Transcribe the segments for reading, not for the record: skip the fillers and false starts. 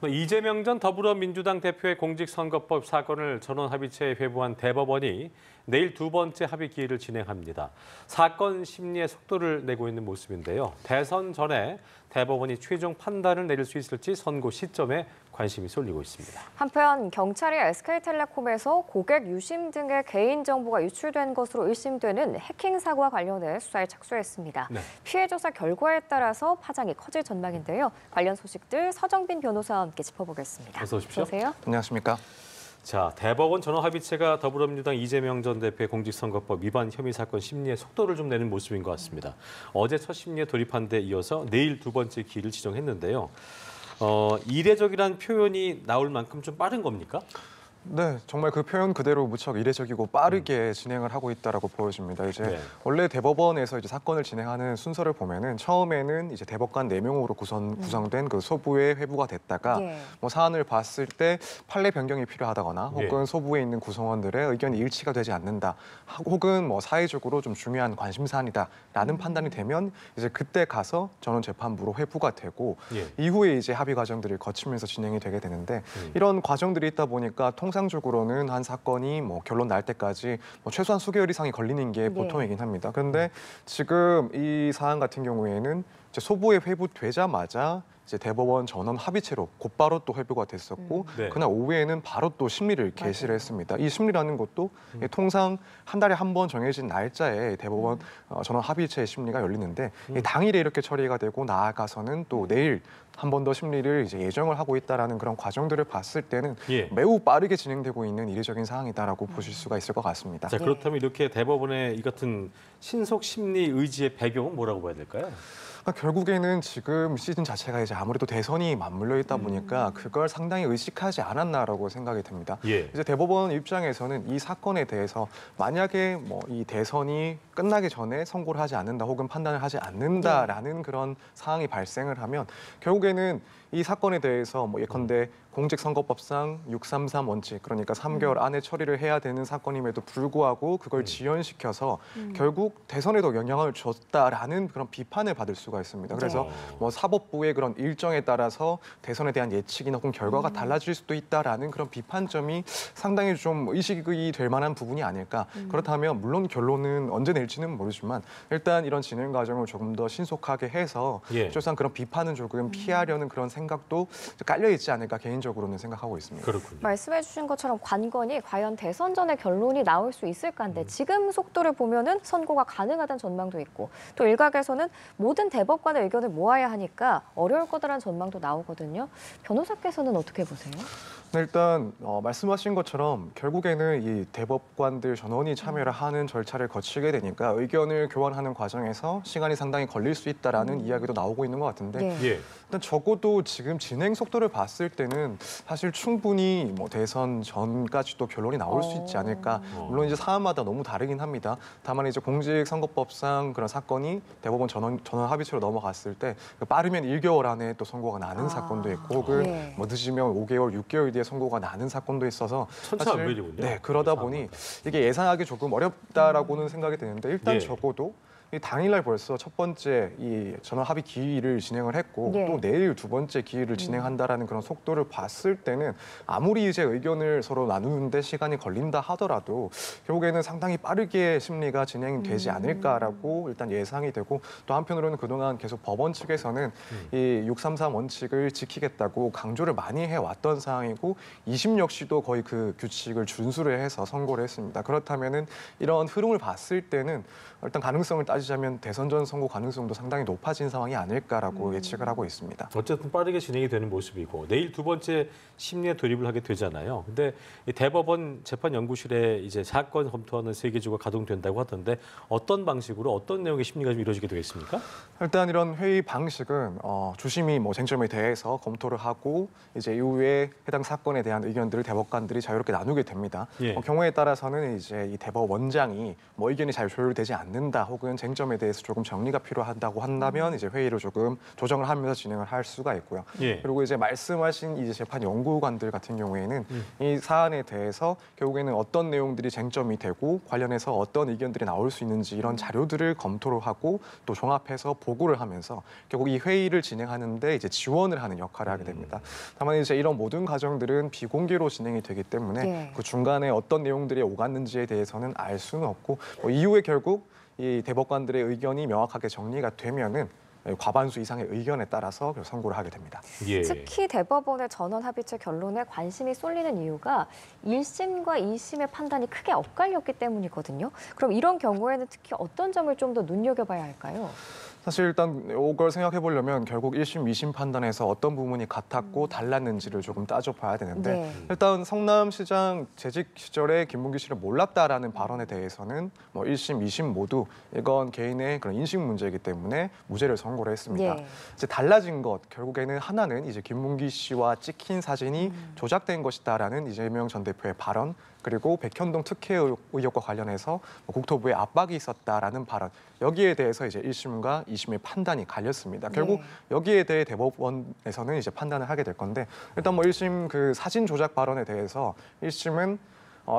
이재명 전 더불어민주당 대표의 공직선거법 사건을 전원합의체에 회부한 대법원이 내일 두 번째 합의 기일을 진행합니다. 사건 심리에 속도를 내고 있는 모습인데요. 대선 전에 대법원이 최종 판단을 내릴 수 있을지 선고 시점에 관심이 쏠리고 있습니다. 한편 경찰이 SK텔레콤에서 고객 유심 등의 개인정보가 유출된 것으로 의심되는 해킹 사고와 관련해 수사에 착수했습니다. 네. 피해 조사 결과에 따라서 파장이 커질 전망인데요. 관련 소식들 서정빈 변호사와 함께 짚어보겠습니다. 어서 오십시오. 어서오세요. 안녕하십니까. 자, 대법원 전원합의체가 더불어민주당 이재명 전 대표의 공직선거법 위반 혐의 사건 심리에 속도를 좀 내는 모습인 것 같습니다. 어제 첫 심리에 돌입한 데 이어서 내일 두 번째 기일을 지정했는데요. 이례적이란 표현이 나올 만큼 좀 빠른 겁니까? 네, 정말 그 표현 그대로 무척 이례적이고 빠르게 진행을 하고 있다라고 보여집니다. 이제 네. 원래 대법원에서 이제 사건을 진행하는 순서를 보면은 처음에는 이제 대법관 4명으로 구성된 그 소부에 회부가 됐다가 뭐 사안을 봤을 때 판례 변경이 필요하다거나 혹은 소부에 있는 구성원들의 의견이 일치가 되지 않는다, 혹은 뭐 사회적으로 좀 중요한 관심 사안이다라는 판단이 되면 이제 그때 가서 전원 재판부로 회부가 되고 이후에 이제 합의 과정들을 거치면서 진행이 되게 되는데 이런 과정들이 있다 보니까 통상적으로는 한 사건이 뭐 결론 날 때까지 뭐 최소한 수개월 이상이 걸리는 게 보통이긴 합니다. 그런데 지금 이 사안 같은 경우에는 이제 소부에 회부되자마자 이제 대법원 전원 합의체로 곧바로 또 회부가 됐었고 그날 오후에는 바로 또 심리를 개시를 했습니다. 이 심리라는 것도 통상 한 달에 한 번 정해진 날짜에 대법원 전원 합의체 심리가 열리는데 당일에 이렇게 처리가 되고 나아가서는 또 내일 한 번 더 심리를 이제 예정을 하고 있다라는 그런 과정들을 봤을 때는 매우 빠르게 진행되고 있는 이례적인 상황이다라고 보실 수가 있을 것 같습니다. 자, 그렇다면 이렇게 대법원의 이 같은 신속 심리 의지의 배경은 뭐라고 봐야 될까요? 결국에는 지금 시즌 자체가 이제 아무래도 대선이 맞물려 있다 보니까 그걸 상당히 의식하지 않았나라고 생각이 듭니다. 이제 대법원 입장에서는 이 사건에 대해서 만약에 뭐 이 대선이 끝나기 전에 선고를 하지 않는다 혹은 판단을 하지 않는다라는 그런 상황이 발생을 하면 결국에는 이 사건에 대해서 뭐 예컨대 공직선거법상 633 원칙, 그러니까 3개월 안에 처리를 해야 되는 사건임에도 불구하고 그걸 지연시켜서 결국 대선에도 영향을 줬다라는 그런 비판을 받을 수가 있습니다. 그래서 뭐 사법부의 그런 일정에 따라서 대선에 대한 예측이나 혹은 결과가 달라질 수도 있다라는 그런 비판점이 상당히 좀 의식이 될 만한 부분이 아닐까. 그렇다면 물론 결론은 언제 낼지는 모르지만 일단 이런 진행 과정을 조금 더 신속하게 해서 최소한 그런 비판은 조금 피하려는 그런 생각도 깔려 있지 않을까 개인적으로는 생각하고 있습니다. 그렇군요. 말씀해 주신 것처럼 관건이 과연 대선 전에 결론이 나올 수 있을까인데 지금 속도를 보면은 선고가 가능하다는 전망도 있고 또 일각에서는 모든 대법관의 의견을 모아야 하니까 어려울 거다라는 전망도 나오거든요. 변호사께서는 어떻게 보세요? 일단 말씀하신 것처럼 결국에는 이 대법관들 전원이 참여를 하는 절차를 거치게 되니까 의견을 교환하는 과정에서 시간이 상당히 걸릴 수 있다라는 이야기도 나오고 있는 것 같은데 일단 적어도 지금 진행 속도를 봤을 때는 사실 충분히 뭐 대선 전까지도 결론이 나올 수 있지 않을까. 물론 이제 사안마다 너무 다르긴 합니다. 다만 이제 공직선거법상 그런 사건이 대법원 전원 합의체로 넘어갔을 때 빠르면 1개월 안에 또 선고가 나는 사건도 있고 혹은 뭐 늦으면 5개월, 6개월 뒤에 선고가 나는 사건도 있어서 사실 그러다 보니 이게 예상하기 조금 어렵다라고는 생각이 드는데 일단 적어도 이 당일날 벌써 첫 번째 이 전원 합의 기일을 진행을 했고 또 내일 두 번째 기일을 진행한다라는 그런 속도를 봤을 때는 아무리 이제 의견을 서로 나누는데 시간이 걸린다 하더라도 결국에는 상당히 빠르게 심리가 진행되지 않을까라고 일단 예상이 되고 또 한편으로는 그동안 계속 법원 측에서는 이 633 원칙을 지키겠다고 강조를 많이 해왔던 상황이고 2심 역시도 거의 그 규칙을 준수를 해서 선고를 했습니다. 그렇다면은 이런 흐름을 봤을 때는 일단 가능성을 따지자면 대선 전 선고 가능성도 상당히 높아진 상황이 아닐까라고 예측을 하고 있습니다. 어쨌든 빠르게 진행이 되는 모습이고 내일 두 번째 심리에 돌입을 하게 되잖아요. 근데 이 대법원 재판연구실에 이제 사건 검토하는 세 개조가 가동된다고 하던데 어떤 방식으로 어떤 내용의 심리가 좀 이루어지게 되겠습니까? 일단 이런 회의 방식은 주심이 뭐 쟁점에 대해서 검토를 하고 이제 이후에 해당 사건에 대한 의견들을 대법관들이 자유롭게 나누게 됩니다. 경우에 따라서는 이제 이 대법원장이 뭐 의견이 잘 조율되지 않는다 혹은 쟁점 쟁점에 대해서 조금 정리가 필요하다고 한다면 이제 회의를 조금 조정을 하면서 진행을 할 수가 있고요. 예. 그리고 이제 말씀하신 이제 재판 연구관들 같은 경우에는 이 사안에 대해서 결국에는 어떤 내용들이 쟁점이 되고 관련해서 어떤 의견들이 나올 수 있는지 이런 자료들을 검토를 하고 또 종합해서 보고를 하면서 결국 이 회의를 진행하는데 이제 지원을 하는 역할을 하게 됩니다. 다만 이제 이런 모든 과정들은 비공개로 진행이 되기 때문에 예. 그 중간에 어떤 내용들이 오갔는지에 대해서는 알 수는 없고 이후에 결국 이 대법관들의 의견이 명확하게 정리가 되면은 과반수 이상의 의견에 따라서 선고를 하게 됩니다. 예. 특히 대법원의 전원 합의체 결론에 관심이 쏠리는 이유가 1심과 2심의 판단이 크게 엇갈렸기 때문이거든요. 그럼 이런 경우에는 특히 어떤 점을 좀 더 눈여겨봐야 할까요? 사실 일단 이걸 생각해 보려면 결국 1심, 2심 판단에서 어떤 부분이 같았고 달랐는지를 조금 따져봐야 되는데 네. 일단 성남시장 재직 시절에 김문기 씨를 몰랐다라는 발언에 대해서는 뭐 1심, 2심 모두 이건 개인의 그런 인식 문제이기 때문에 무죄를 선고를 했습니다. 예. 이제 달라진 것 결국에는 하나는 이제 김문기 씨와 찍힌 사진이 조작된 것이다라는 이재명 전 대표의 발언 그리고 백현동 특혜 의혹과 관련해서 국토부에 압박이 있었다라는 발언 여기에 대해서 이제 1심과 2심의 판단이 갈렸습니다. 결국 여기에 대해 대법원에서는 이제 판단을 하게 될 건데 일단 뭐 1심 그 사진 조작 발언에 대해서 1심은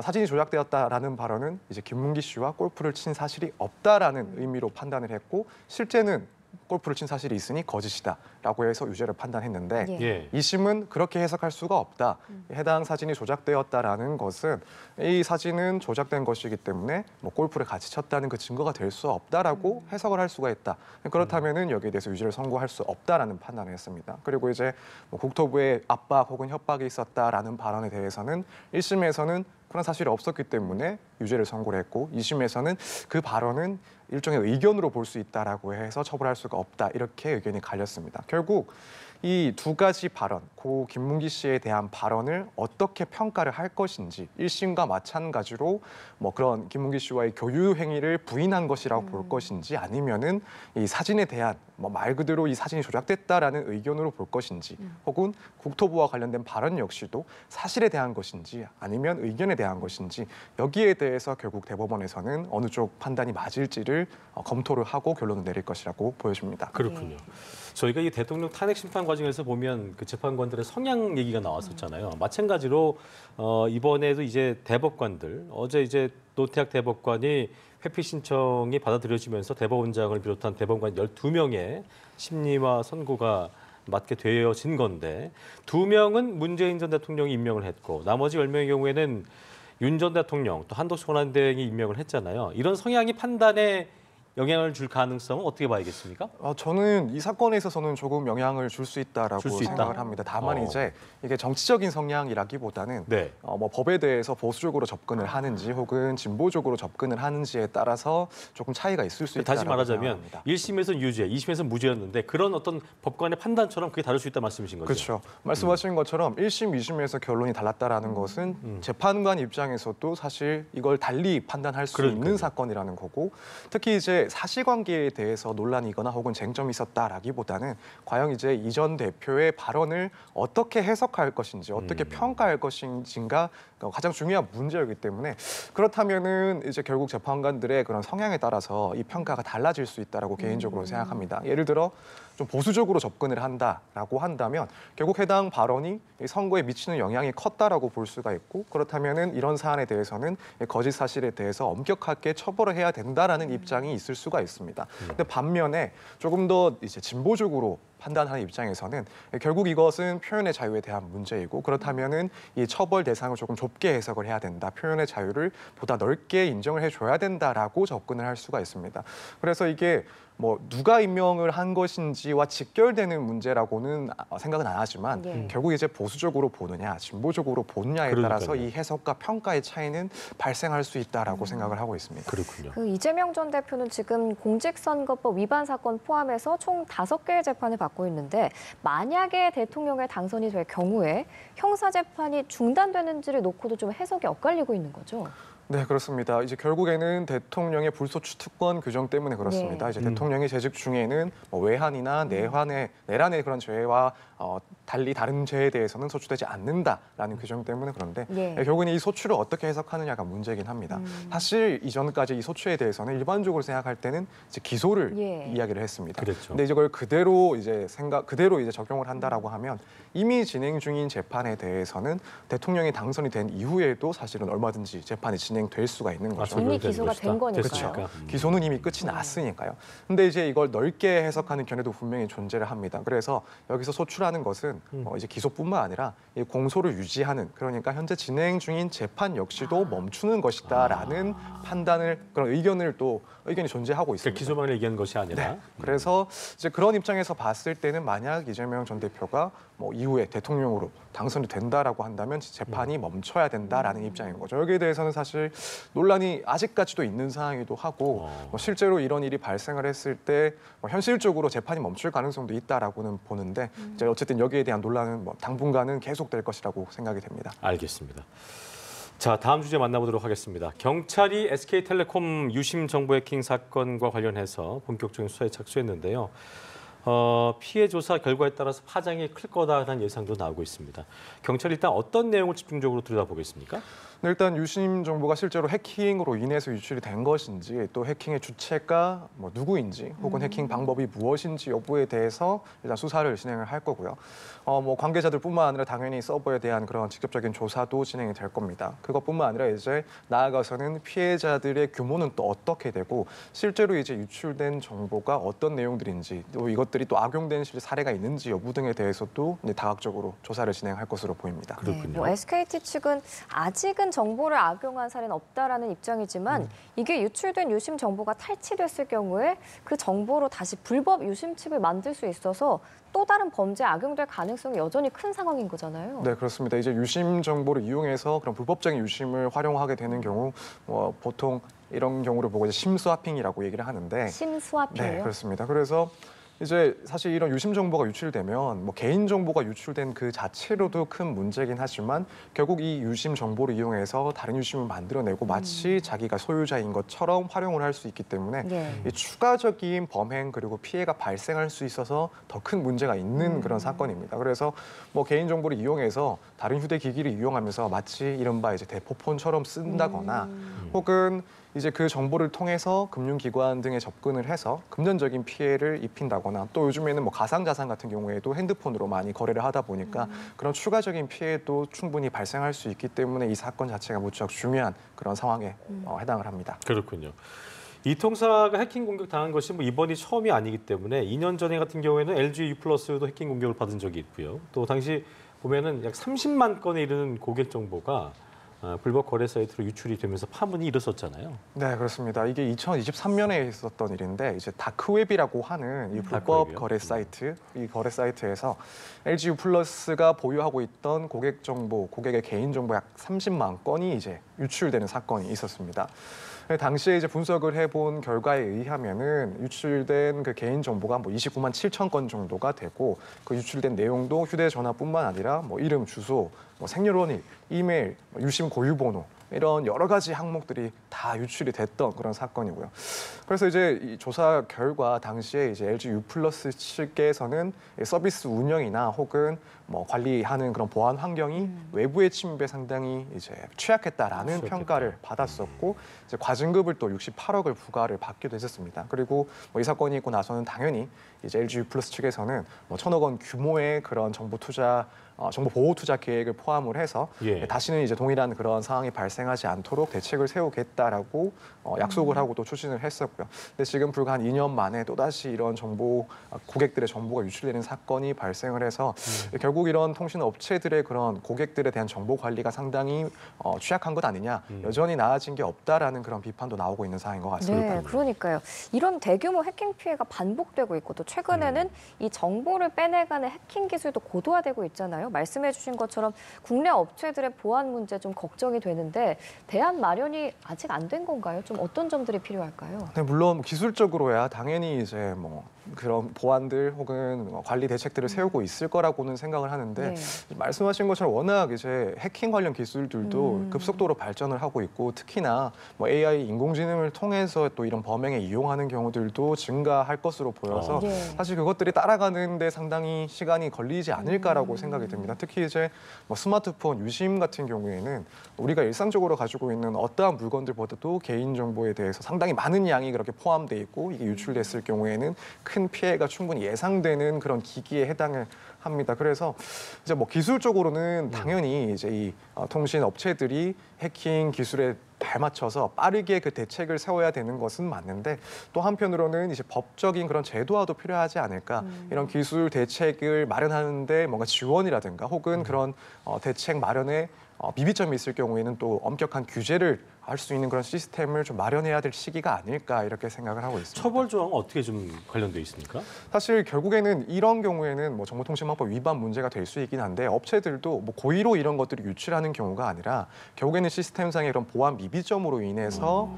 사진이 조작되었다라는 발언은 이제 김문기 씨와 골프를 친 사실이 없다라는 의미로 판단을 했고 실제는 골프를 친 사실이 있으니 거짓이다라고 해서 유죄를 판단했는데 예. 2심은 그렇게 해석할 수가 없다. 해당 사진이 조작되었다라는 것은 이 사진은 조작된 것이기 때문에 뭐 골프를 같이 쳤다는 그 증거가 될 수 없다라고 해석을 할 수가 있다. 그렇다면은 여기에 대해서 유죄를 선고할 수 없다라는 판단을 했습니다. 그리고 이제 뭐 국토부의 압박 혹은 협박이 있었다라는 발언에 대해서는 1심에서는 그런 사실이 없었기 때문에 유죄를 선고를 했고 2심에서는 그 발언은 일종의 의견으로 볼 수 있다라고 해서 처벌할 수가 없다 이렇게 의견이 갈렸습니다. 결국 이 두 가지 발언, 고 김문기 씨에 대한 발언을 어떻게 평가를 할 것인지 1심과 마찬가지로 뭐 그런 김문기 씨와의 교류 행위를 부인한 것이라고 볼 것인지 아니면은 이 사진에 대한 뭐 말 그대로 이 사진이 조작됐다라는 의견으로 볼 것인지 혹은 국토부와 관련된 발언 역시도 사실에 대한 것인지 아니면 의견에 대한 것인지 여기에 대해서 결국 대법원에서는 어느 쪽 판단이 맞을지를 검토를 하고 결론을 내릴 것이라고 보여집니다. 그렇군요. 저희가 이 대통령 탄핵 심판 과정에서 보면 그 재판관들의 성향 얘기가 나왔었잖아요. 마찬가지로 이번에도 이제 대법관들 어제 이제 노태학 대법관이 회피 신청이 받아들여지면서 대법원장을 비롯한 대법관 12명의 심리와 선고가 맡게 되어진 건데 2명은 문재인 전 대통령이 임명을 했고 나머지 10명의 경우에는 윤 전 대통령 또 한덕수 권한대행이 임명을 했잖아요. 이런 성향이 판단에 영향을 줄 가능성은 어떻게 봐야겠습니까? 저는 이 사건에 있어서는 조금 영향을 줄 수 있다라고 줄수 있다? 생각을 합니다. 다만 이제 이게 정치적인 성향이라기보다는 네. 뭐 법에 대해서 보수적으로 접근을 하는지 혹은 진보적으로 접근을 하는지에 따라서 조금 차이가 있을 수 있다고 다시 말하자면 생각합니다. 1심에서는 유죄, 2심에서는 무죄였는데 그런 어떤 법관의 판단처럼 그게 다를 수 있다는 말씀이신 거죠? 그렇죠. 말씀하신 것처럼 1심, 2심에서 결론이 달랐다라는 것은 재판관 입장에서도 사실 이걸 달리 판단할 수 그러니까요. 있는 사건이라는 거고 특히 이제 사실관계에 대해서 논란이거나 혹은 쟁점이 있었다라기보다는 과연 이제 이 전 대표의 발언을 어떻게 해석할 것인지 어떻게 평가할 것인지가 가장 중요한 문제이기 때문에 그렇다면은 이제 결국 재판관들의 그런 성향에 따라서 이 평가가 달라질 수 있다라고 개인적으로 생각합니다. 예를 들어 좀 보수적으로 접근을 한다라고 한다면 결국 해당 발언이 선거에 미치는 영향이 컸다라고 볼 수가 있고 그렇다면은 이런 사안에 대해서는 거짓 사실에 대해서 엄격하게 처벌을 해야 된다라는 입장이 있을 수가 있습니다. 근데 반면에 조금 더 이제 진보적으로 판단하는 입장에서는 결국 이것은 표현의 자유에 대한 문제이고 그렇다면은 이 처벌 대상을 조금 좁게 해석을 해야 된다. 표현의 자유를 보다 넓게 인정을 해줘야 된다라고 접근을 할 수가 있습니다. 그래서 이게 뭐 누가 임명을 한 것인지와 직결되는 문제라고는 생각은 안 하지만 결국 이제 보수적으로 보느냐, 진보적으로 보느냐에 따라서 그러니까요. 이 해석과 평가의 차이는 발생할 수 있다라고 생각을 하고 있습니다. 그렇군요. 그 이재명 전 대표는 지금 공직선거법 위반 사건 포함해서 총 5개의 재판을 받고 있는데 만약에 대통령의 당선이 될 경우에 형사재판이 중단되는지를 놓고도 좀 해석이 엇갈리고 있는 거죠. 네, 그렇습니다. 이제 결국에는 대통령의 불소추 특권 규정 때문에 그렇습니다. 네. 이제 대통령이 재직 중에는 뭐 외환이나 내란의 그런 죄와 달리 다른 죄에 대해서는 소추되지 않는다라는 규정 때문에 그런데 예. 결국은 이 소추를 어떻게 해석하느냐가 문제긴 합니다. 사실 이전까지 이 소추에 대해서는 일반적으로 생각할 때는 이제 기소를 예. 이야기를 했습니다. 그랬죠. 근데 이걸 그대로 이제 적용을 한다라고 하면 이미 진행 중인 재판에 대해서는 대통령이 당선이 된 이후에도 사실은 얼마든지 재판이 진행될 수가 있는 거죠. 이미 기소가 된 거니까요. 그렇죠. 기소는 이미 끝이 났으니까요. 근데 이제 이걸 넓게 해석하는 견해도 분명히 존재를 합니다. 그래서 여기서 소추라는 것은 이제 기소뿐만 아니라 이 공소를 유지하는 그러니까 현재 진행 중인 재판 역시도 멈추는 것이다라는 판단을 그런 의견이 존재하고 있습니다. 기소만을 얘기한 것이 아니라. 네. 그래서 이제 그런 입장에서 봤을 때는 만약 이재명 전 대표가 뭐 이후에 대통령으로 당선이 된다라고 한다면 재판이 멈춰야 된다라는 입장인 거죠. 여기에 대해서는 사실 논란이 아직까지도 있는 상황이기도 하고 뭐 실제로 이런 일이 발생을 했을 때 뭐 현실적으로 재판이 멈출 가능성도 있다라고는 보는데 이제 어쨌든 여기에 대한 논란은 뭐 당분간은 계속될 것이라고 생각이 됩니다. 알겠습니다. 자, 다음 주제 만나보도록 하겠습니다. 경찰이 SK텔레콤 유심 정보 해킹 사건과 관련해서 본격적인 수사에 착수했는데요. 피해 조사 결과에 따라서 파장이 클 거다라는 예상도 나오고 있습니다. 경찰이 일단 어떤 내용을 집중적으로 들여다보겠습니까? 일단 유심 정보가 실제로 해킹으로 인해서 유출이 된 것인지 또 해킹의 주체가 뭐 누구인지 혹은 해킹 방법이 무엇인지 여부에 대해서 일단 수사를 진행을 할 거고요. 뭐 관계자들뿐만 아니라 당연히 서버에 대한 그런 직접적인 조사도 진행이 될 겁니다. 그것뿐만 아니라 이제 나아가서는 피해자들의 규모는 또 어떻게 되고 실제로 이제 유출된 정보가 어떤 내용들인지 또 이것들이 또 악용된 사례가 있는지 여부 등에 대해서도 이제 다각적으로 조사를 진행할 것으로 보입니다. 그렇군요. 네, 뭐 SKT 측은 아직은 정보를 악용한 사례는 없다라는 입장이지만 이게 유출된 유심 정보가 탈취됐을 경우에 그 정보로 다시 불법 유심칩을 만들 수 있어서 또 다른 범죄에 악용될 가능성이 여전히 큰 상황인 거잖아요. 네, 그렇습니다. 이제 유심 정보를 이용해서 그런 불법적인 유심을 활용하게 되는 경우 보통 이런 경우를 보고 이제 심스와핑이라고 얘기를 하는데 심스와핑이요? 네, 그렇습니다. 그래서 이제 사실 이런 유심 정보가 유출되면 뭐 개인 정보가 유출된 그 자체로도 큰 문제긴 하지만 결국 이 유심 정보를 이용해서 다른 유심을 만들어내고 마치 자기가 소유자인 것처럼 활용을 할 수 있기 때문에 네. 이 추가적인 범행 그리고 피해가 발생할 수 있어서 더 큰 문제가 있는 그런 사건입니다. 그래서 뭐 개인 정보를 이용해서 다른 휴대기기를 이용하면서 마치 이른바 이제 대포폰처럼 쓴다거나 혹은 이제 그 정보를 통해서 금융기관 등에 접근을 해서 금전적인 피해를 입힌다거나 또 요즘에는 뭐 가상자산 같은 경우에도 핸드폰으로 많이 거래를 하다 보니까 그런 추가적인 피해도 충분히 발생할 수 있기 때문에 이 사건 자체가 무척 중요한 그런 상황에 해당을 합니다. 그렇군요. 이 통사가 해킹 공격 당한 것이 뭐 이번이 처음이 아니기 때문에 2년 전에 같은 경우에는 LG U+도 해킹 공격을 받은 적이 있고요. 또 당시 보면은 약 30만 건에 이르는 고객 정보가 불법 거래 사이트로 유출이 되면서 파문이 일었었잖아요. 네, 그렇습니다. 이게 2023년에 있었던 일인데 이제 다크웹이라고 하는 이 불법 다크웹이요? 거래 사이트, 이 거래 사이트에서 LG U+가 보유하고 있던 고객 정보, 고객의 개인 정보 약 30만 건이 이제 유출되는 사건이 있었습니다. 당시에 이제 분석을 해본 결과에 의하면은 유출된 그 개인 정보가 뭐 29만 7천 건 정도가 되고 그 유출된 내용도 휴대전화뿐만 아니라 뭐 이름, 주소, 뭐 생년월일, 이메일, 유심 고유 번호 이런 여러 가지 항목들이 다 유출이 됐던 그런 사건이고요. 그래서 이제 이 조사 결과 당시에 이제 LG U+ 측에서는 서비스 운영이나 혹은 뭐 관리하는 그런 보안 환경이 외부의 침입에 상당히 이제 취약했다라는 평가를 받았었고 이제 과징금을 또 68억을 부과를 받기도 했었습니다. 그리고 뭐 이 사건이 있고 나서는 당연히 이제 LG U+ 측에서는 뭐 1,000억 원 규모의 그런 정보 보호 투자 계획을 포함을 해서 다시는 이제 동일한 그런 상황이 발생하지 않도록 대책을 세우겠다라고 약속을 하고 또 추진을 했었고요. 근데 지금 불과 한 2년 만에 또다시 이런 고객들의 정보가 유출되는 사건이 발생을 해서 결국 이런 통신 업체들의 그런 고객들에 대한 정보 관리가 상당히 취약한 것 아니냐, 여전히 나아진 게 없다라는 그런 비판도 나오고 있는 상황인 것 같습니다. 네, 그러니까요. 이런 대규모 해킹 피해가 반복되고 있고 또 최근에는 이 정보를 빼내가는 해킹 기술도 고도화되고 있잖아요. 말씀해 주신 것처럼 국내 업체들의 보안 문제 좀 걱정이 되는데 대안 마련이 아직 안 된 건가요? 좀 어떤 점들이 필요할까요? 네, 물론 기술적으로야 당연히 이제 뭐 그런 보완들 혹은 관리 대책들을 세우고 있을 거라고는 생각을 하는데 네. 말씀하신 것처럼 워낙 이제 해킹 관련 기술들도 급속도로 발전을 하고 있고 특히나 뭐 AI 인공지능을 통해서 또 이런 범행에 이용하는 경우들도 증가할 것으로 보여서 네. 사실 그것들이 따라가는데 상당히 시간이 걸리지 않을까라고 생각이 듭니다. 특히 이제 뭐 스마트폰 유심 같은 경우에는 우리가 일상적으로 가지고 있는 어떠한 물건들보다도 개인정보에 대해서 상당히 많은 양이 그렇게 포함돼 있고 이게 유출됐을 경우에는 큰 피해가 충분히 예상되는 그런 기기에 해당을 합니다. 그래서 이제 뭐 기술적으로는 당연히 이제 이 통신 업체들이 해킹 기술에 발맞춰서 빠르게 그 대책을 세워야 되는 것은 맞는데 또 한편으로는 이제 법적인 그런 제도화도 필요하지 않을까 이런 기술 대책을 마련하는데 뭔가 지원이라든가 혹은 그런 대책 마련에 미비점이 있을 경우에는 또 엄격한 규제를 할 수 있는 그런 시스템을 좀 마련해야 될 시기가 아닐까 이렇게 생각을 하고 있습니다. 처벌 조항은 어떻게 좀 관련돼 있습니까? 사실 결국에는 이런 경우에는 뭐 정보통신망법 위반 문제가 될 수 있긴 한데 업체들도 뭐 고의로 이런 것들을 유출하는 경우가 아니라 결국에는 시스템상의 이런 보안 미비점으로 인해서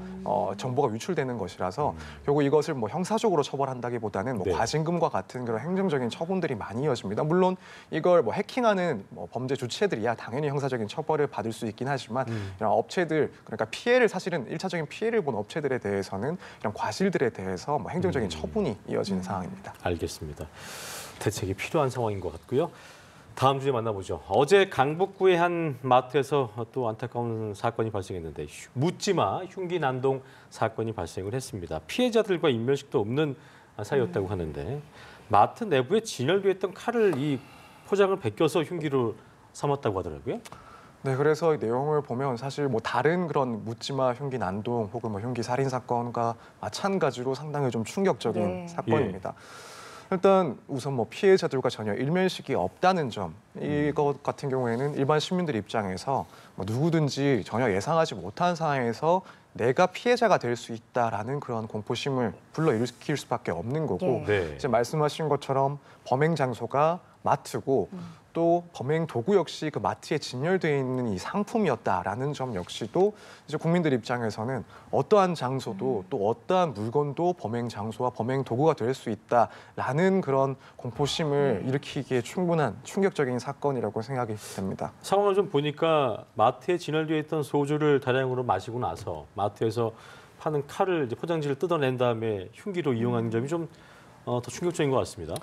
정보가 유출되는 것이라서 결국 이것을 뭐 형사적으로 처벌한다기보다는 뭐 네. 과징금과 같은 그런 행정적인 처분들이 많이 이어집니다. 물론 이걸 뭐 해킹하는 뭐 범죄 주체들이야 당연히 형사적인 처벌을 받을 수 있긴 하지만 이런 업체들 그러니까 피해를 사실은 일차적인 피해를 본 업체들에 대해서는 이런 과실들에 대해서 뭐 행정적인 처분이 이어지는 상황입니다. 알겠습니다. 대책이 필요한 상황인 것 같고요. 다음 주에 만나보죠. 어제 강북구의 한 마트에서 또 안타까운 사건이 발생했는데 묻지마 흉기 난동 사건이 발생을 했습니다. 피해자들과 인면식도 없는 사이였다고 하는데 마트 내부에 진열되어 있던 칼을 이 포장을 벗겨서 흉기로 삼았다고 하더라고요. 네, 그래서 이 내용을 보면 사실 뭐 다른 그런 묻지마 흉기 난동 혹은 뭐 흉기 살인 사건과 마찬가지로 상당히 좀 충격적인 네. 사건입니다. 일단 우선 뭐 피해자들과 전혀 일면식이 없다는 점 이것 같은 경우에는 일반 시민들 입장에서 뭐 누구든지 전혀 예상하지 못한 상황에서 내가 피해자가 될 수 있다라는 그런 공포심을 불러일으킬 수밖에 없는 거고 네. 이제 말씀하신 것처럼 범행 장소가 마트고 또 범행 도구 역시 그 마트에 진열되어 있는 이 상품이었다라는 점 역시도 이제 국민들 입장에서는 어떠한 장소도 또 어떠한 물건도 범행 장소와 범행 도구가 될 수 있다라는 그런 공포심을 일으키기에 충분한 충격적인 사건이라고 생각이 됩니다. 상황을 좀 보니까 마트에 진열되어 있던 소주를 다량으로 마시고 나서 마트에서 파는 칼을 이제 포장지를 뜯어낸 다음에 흉기로 이용한 점이 좀 더 충격적인 것 같습니다.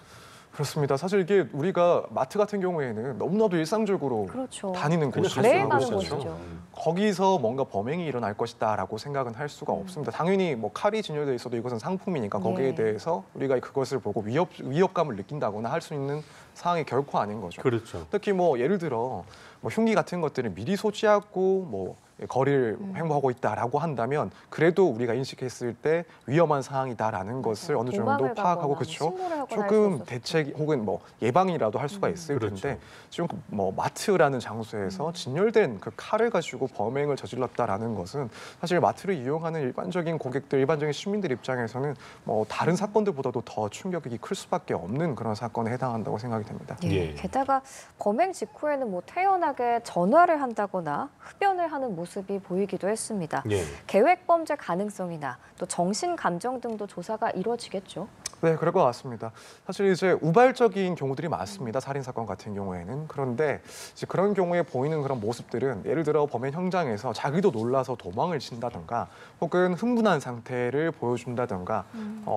그렇습니다. 사실 이게 우리가 마트 같은 경우에는 너무나도 일상적으로 그렇죠. 다니는 그냥 곳이죠. 매일 가는 그렇죠. 곳이죠. 거기서 뭔가 범행이 일어날 것이다라고 생각은 할 수가 없습니다. 당연히 뭐 칼이 진열돼 있어도 이것은 상품이니까 거기에 네. 대해서 우리가 그것을 보고 위협감을 느낀다거나 할 수 있는 상황이 결코 아닌 거죠. 그렇죠. 특히 뭐 예를 들어 뭐 흉기 같은 것들을 미리 소지하고 뭐 거리를 횡보하고 있다라고 한다면 그래도 우리가 인식했을 때 위험한 상황이다라는 것을 어느 정도 도망을 파악하고 가거나 그렇죠. 신고를 하거나 할수 조금 있었을 대책 혹은 뭐 예방이라도 할 수가 있을 그렇죠. 텐데 지금 뭐 마트라는 장소에서 진열된 그 칼을 가지고 범행을 저질렀다라는 것은 사실 마트를 이용하는 일반적인 고객들, 일반적인 시민들 입장에서는 뭐 다른 사건들보다도 더 충격이 클 수밖에 없는 그런 사건에 해당한다고 생각이 됩니다. 예. 예. 게다가 범행 직후에는 뭐 태연하게 전화를 한다거나 흡연을 하는 모습이 보이기도 했습니다. 예. 계획 범죄 가능성이나 또 정신 감정 등도 조사가 이루어지겠죠. 네, 그럴 것 같습니다. 사실 이제 우발적인 경우들이 많습니다. 살인 사건 같은 경우에는. 그런데 이제 그런 경우에 보이는 그런 모습들은 예를 들어 범행 현장에서 자기도 놀라서 도망을 친다든가 혹은 흥분한 상태를 보여준다든가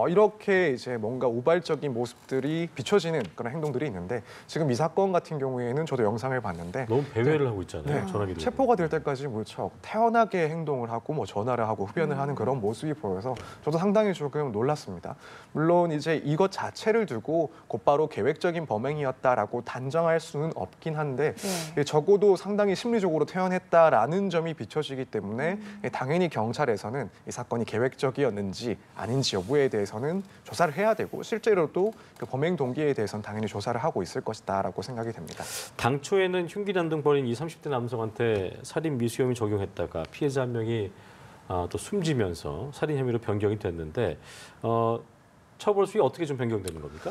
이렇게 이제 뭔가 우발적인 모습들이 비춰지는 그런 행동들이 있는데 지금 이 사건 같은 경우에는 저도 영상을 봤는데 너무 배회를 하고 있잖아요. 네, 전화기를. 체포가 될 때까지 무척 태연하게 행동을 하고 뭐 전화를 하고 흡연을 하는 그런 모습이 보여서 저도 상당히 조금 놀랐습니다. 물론 이제 이것 자체를 두고 곧바로 계획적인 범행이었다라고 단정할 수는 없긴 한데 네. 적어도 상당히 심리적으로 태연했다라는 점이 비춰지기 때문에 당연히 경찰에서는 이 사건이 계획적이었는지 아닌지 여부에 대해서는 조사를 해야 되고 실제로도 그 범행 동기에 대해서는 당연히 조사를 하고 있을 것이다라고 생각이 됩니다. 당초에는 흉기 난동 벌인 20, 30대 남성한테 살인 미수혐의 적용했다가 피해자 한 명이 또 숨지면서 살인 혐의로 변경이 됐는데 처벌 수위 어떻게 좀 변경되는 겁니까?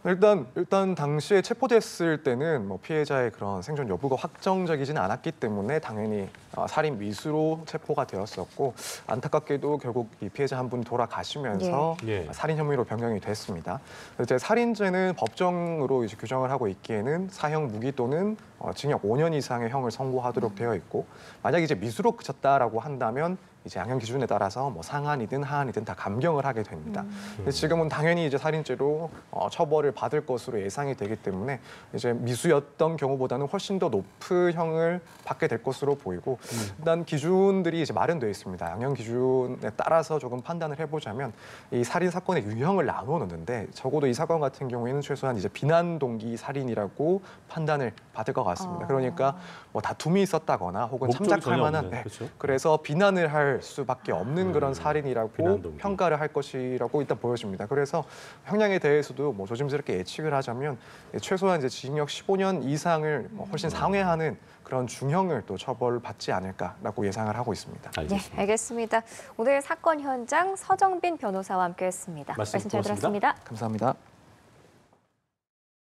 일단 당시에 체포됐을 때는 뭐 피해자의 그런 생존 여부가 확정적이지는 않았기 때문에 당연히 살인 미수로 체포가 되었었고 안타깝게도 결국 이 피해자 한 분 돌아가시면서 예. 살인 혐의로 변경이 됐습니다. 이제 살인죄는 법정으로 이제 규정을 하고 있기에는 사형 무기 또는 징역 5년 이상의 형을 선고하도록 되어 있고 만약 이제 미수로 그쳤다라고 한다면 이제 양형 기준에 따라서 뭐 상한이든 하한이든 다 감경을 하게 됩니다. 근데 지금은 당연히 이제 살인죄로 처벌을 받을 것으로 예상이 되기 때문에 이제 미수였던 경우보다는 훨씬 더 높은 형을 받게 될 것으로 보이고 일단 기준들이 이제 마련되어 있습니다. 양형 기준에 따라서 조금 판단을 해보자면 이 살인 사건의 유형을 나누어 놓는데 적어도 이 사건 같은 경우에는 최소한 이제 비난 동기 살인이라고 판단을 받을 것 같습니다. 그러니까 뭐 다툼이 있었다거나 혹은 목적이 참작할 전혀 만한 없는, 그렇죠? 그래서 비난을 할 수밖에 없는 그런 살인이라고 비난 동기. 평가를 할 것이라고 일단 보여집니다. 그래서 형량에 대해서도 뭐 조심스럽게 예측을 하자면 최소한 이제 징역 15년 이상을 훨씬 상회하는 그런 중형을 또 처벌받지 않을까라고 예상을 하고 있습니다. 알겠습니다. 네, 알겠습니다. 오늘 사건 현장 서정빈 변호사와 함께했습니다. 말씀 말씀 잘 고맙습니다. 들었습니다. 감사합니다.